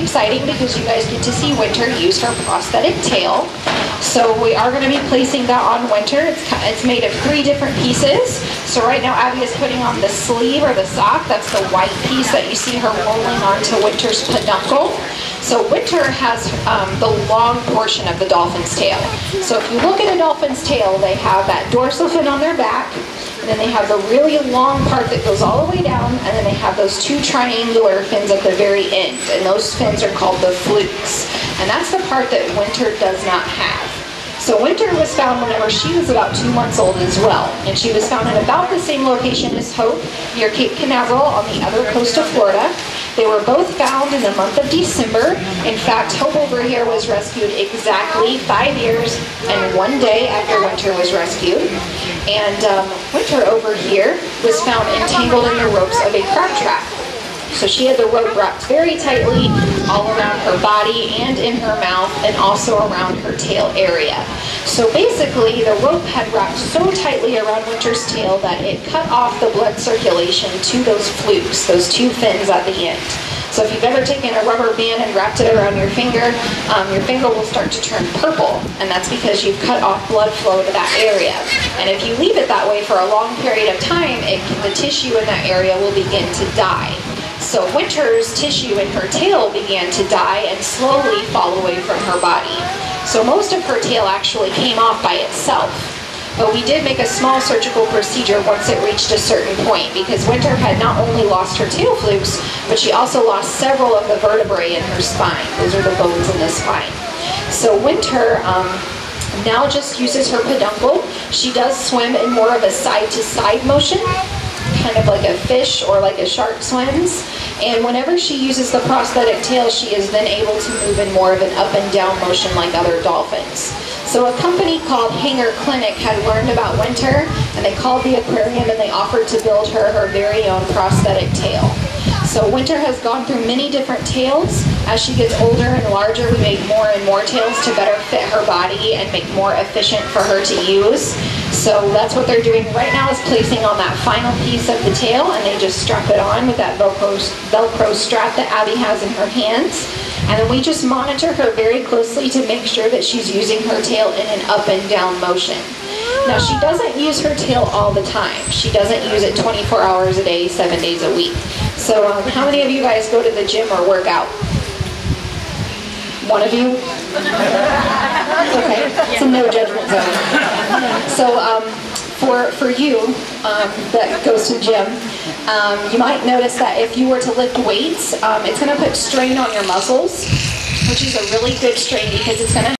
exciting because you guys get to see Winter use her prosthetic tail. So we are going to be placing that on Winter. It's made of 3 different pieces. So right now Abby is putting on the sleeve or the sock. That's the white piece that you see her rolling onto Winter's peduncle. So Winter has the long portion of the dolphin's tail. So if you look at a dolphin's tail, they have that dorsal fin on their back, and then they have the really long part that goes all the way down, and then they have those 2 triangular fins at the very end, and those fins are called the flukes. And that's the part that Winter does not have. So Winter was found whenever she was about 2 months old as well, and she was found in about the same location as Hope, near Cape Canaveral on the other coast of Florida. They were both found in the month of December. In fact, Hope over here was rescued exactly 5 years and 1 day after Winter was rescued. And Winter over here was found entangled in the ropes of a crab trap. So she had the rope wrapped very tightly all around her body and in her mouth, and also around her tail area. So basically the rope had wrapped so tightly around Winter's tail that it cut off the blood circulation to those flukes, those 2 fins at the end. So if you've ever taken a rubber band and wrapped it around your finger will start to turn purple, and that's because you've cut off blood flow to that area. And if you leave it that way for a long period of time, the tissue in that area will begin to die. So Winter's tissue in her tail began to die and slowly fall away from her body. So most of her tail actually came off by itself. But we did make a small surgical procedure once it reached a certain point, because Winter had not only lost her tail flukes, but she also lost several of the vertebrae in her spine. Those are the bones in the spine. So Winter now just uses her peduncle. She does swim in more of a side-to-side motion, kind of like a fish or like a shark swims. And whenever she uses the prosthetic tail, she is then able to move in more of an up and down motion like other dolphins. So a company called Hanger Clinic had learned about Winter, and they called the aquarium and they offered to build her her very own prosthetic tail. So Winter has gone through many different tails. As she gets older and larger, we make more and more tails to better fit her body and make more efficient for her to use. So that's what they're doing right now, is placing on that final piece of the tail, and they just strap it on with that Velcro strap that Abby has in her hands. And then we just monitor her very closely to make sure that she's using her tail in an up and down motion. Now, she doesn't use her tail all the time. She doesn't use it 24 hours a day, 7 days a week. So how many of you guys go to the gym or work out? One of you? Okay, it's a no judgment zone. So for you that goes to the gym, you might notice that if you were to lift weights, it's going to put strain on your muscles, which is a really good strain because it's going to